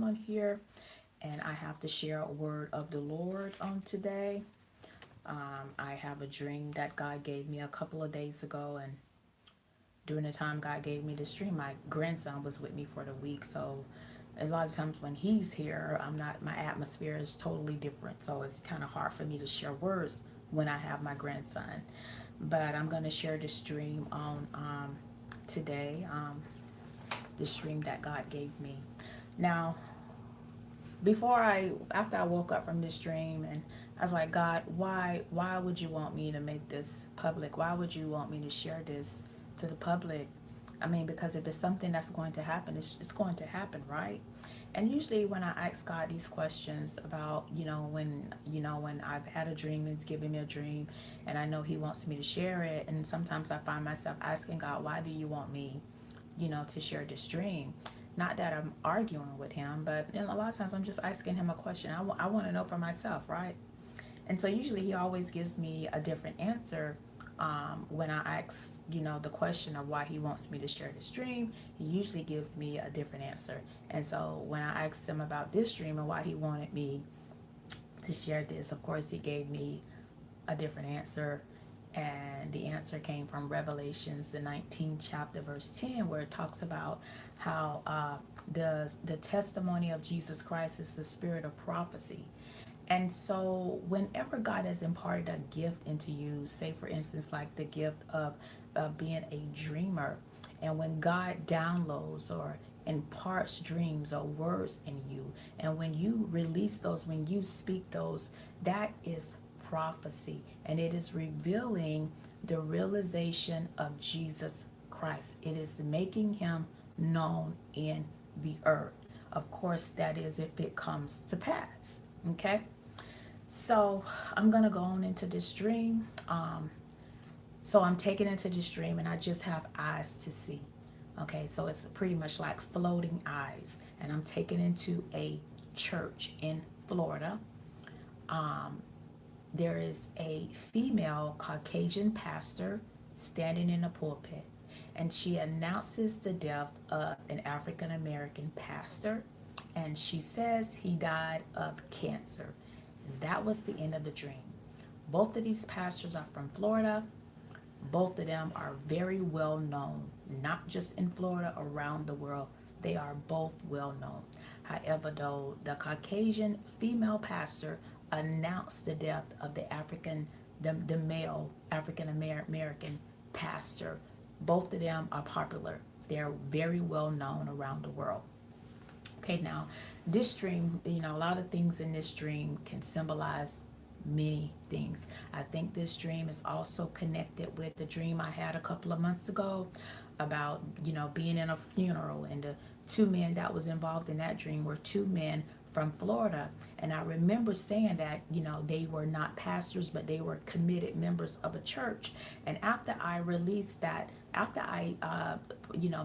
on here, and I have to share a word of the Lord on today. I have a dream that God gave me a couple of days ago, and during the time God gave me this dream, my grandson was with me for the week. So a lot of times when he's here, I'm not, my atmosphere is totally different. So it's kind of hard for me to share words when I have my grandson. But I'm going to share this dream on today, this dream that God gave me. Now, after I woke up from this dream, and I was like, God, why would you want me to make this public? Why would you want me to share this to the public? I mean, because if it's something that's going to happen, it's going to happen, right? And usually when I ask God these questions about, when I've had a dream, He's giving me a dream, and I know He wants me to share it, and sometimes I find myself asking God, why do you want me, to share this dream? Not that I'm arguing with Him, but a lot of times I'm just asking Him a question. I want to know for myself, right? And so usually He always gives me a different answer. When I ask, the question of why He wants me to share this dream, He usually gives me a different answer. And so when I asked Him about this dream and why He wanted me to share this, of course, He gave me a different answer. And the answer came from Revelations, the 19th chapter, verse 10, where it talks about how the testimony of Jesus Christ is the spirit of prophecy. And so whenever God has imparted a gift into you, say for instance, like the gift of being a dreamer, and when God downloads or imparts dreams or words in you, and when you release those, when you speak those, that is prophecy, and it is revealing the realization of Jesus Christ. It is making Him known in the earth. Of course, that is if it comes to pass. Okay. So I'm gonna go on into this dream. So I'm taken into this dream, and I just have eyes to see. Okay, so it's pretty much like floating eyes, and I'm taken into a church in Florida. There is a female Caucasian pastor standing in the pulpit, and she announces the death of an African American pastor, and she says he died of cancer. And that was the end of the dream. Both of these pastors are from Florida. Both of them are very well known, not just in Florida, around the world. They are both well known. However, though, the Caucasian female pastor announced the death of the male African American pastor. Both of them are popular. They're very well known around the world. Okay, now this dream, a lot of things in this dream can symbolize many things. I think this dream is also connected with the dream I had a couple of months ago about, being in a funeral, and the two men that was involved in that dream were two men from Florida. And I remember saying that, they were not pastors, but they were committed members of a church. And after I released that, after I,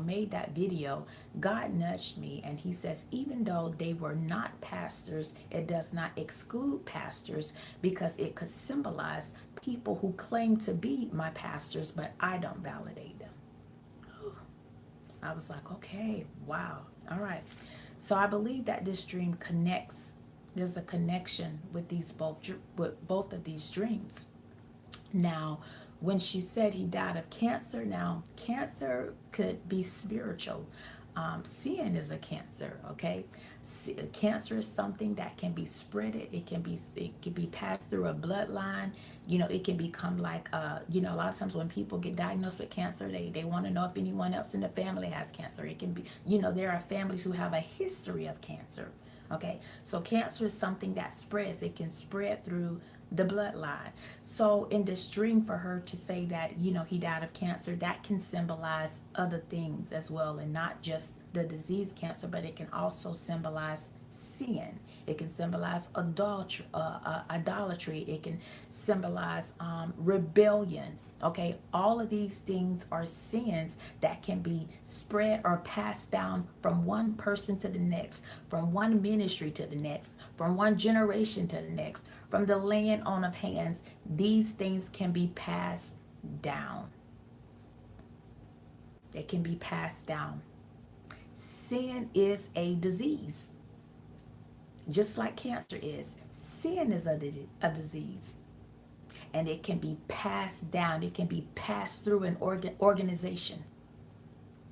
made that video, God nudged me, and He says, even though they were not pastors, it does not exclude pastors, because it could symbolize people who claim to be my pastors, but I don't validate them. I was like, okay, wow. All right. So I believe that this dream connects. There's a connection with both of these dreams. Now, when she said he died of cancer, now cancer could be spiritual. Sin is a cancer, okay? Cancer is something that can be spreaded. It can be passed through a bloodline. It can become like, a lot of times when people get diagnosed with cancer, they want to know if anyone else in the family has cancer. It can be, there are families who have a history of cancer, okay? So cancer is something that spreads. It can spread through the bloodline. So in this dream, for her to say that, he died of cancer, that can symbolize other things as well, and not just the disease cancer, but it can also symbolize sin. It can symbolize idolatry. It can symbolize rebellion. Okay, all of these things are sins that can be spread or passed down from one person to the next, from one ministry to the next, from one generation to the next, from the laying on of hands. These things can be passed down. They can be passed down. Sin is a disease. just like cancer is, sin is a disease. And it can be passed down. It can be passed through an organization.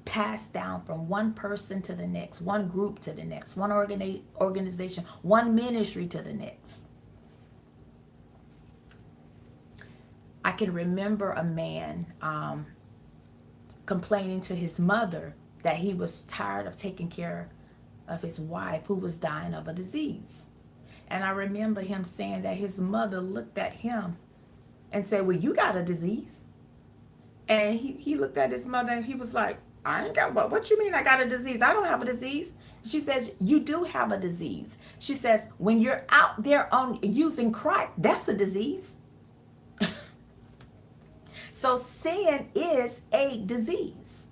Passed down from one person to the next, one group to the next, one organization, one ministry to the next. I can remember a man complaining to his mother that he was tired of taking care of his wife who was dying of a disease. And I remember him saying that his mother looked at him and said, well, you got a disease. And he looked at his mother and he was like, I ain't got what you mean I got a disease? I don't have a disease. She says, you do have a disease. She says, when you're out there on using crack, that's a disease. So sin is a disease.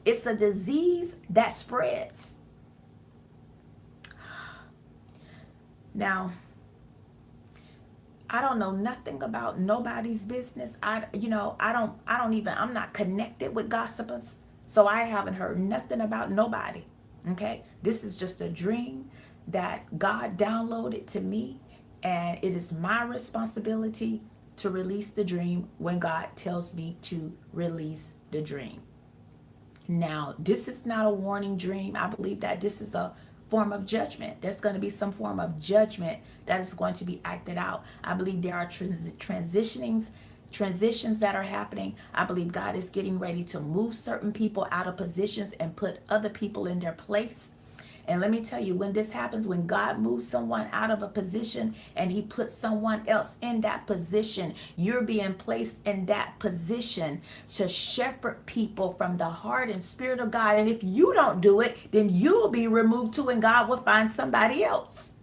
It's a disease that spreads. Now, I don't know nothing about nobody's business. I'm not connected with gossipers. So I haven't heard nothing about nobody. Okay. This is just a dream that God downloaded to me. And it is my responsibility to release the dream when God tells me to release the dream. Now, this is not a warning dream. I believe that this is a form of judgment. There's going to be some form of judgment that is going to be acted out. I believe there are transitions that are happening. I believe God is getting ready to move certain people out of positions and put other people in their place. And let me tell you, when this happens, when God moves someone out of a position and he puts someone else in that position, you're being placed in that position to shepherd people from the heart and spirit of God. And if you don't do it, then you'll be removed too, and God will find somebody else.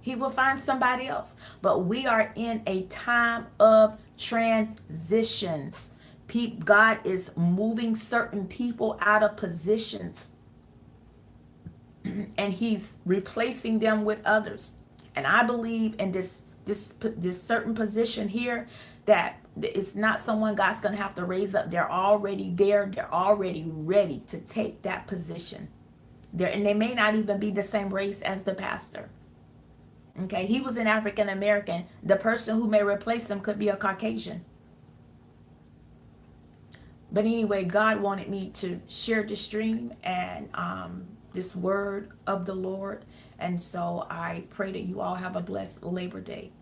He will find somebody else. But we are in a time of transitions. God is moving certain people out of positions and he's replacing them with others. And I believe in this certain position here that it's not someone God's going to have to raise up. They're already there. They're already ready to take that position. And they may not even be the same race as the pastor. Okay, he was an African American. The person who may replace him could be a Caucasian. But anyway, God wanted me to share this dream and this word of the Lord. And so I pray that you all have a blessed Labor Day.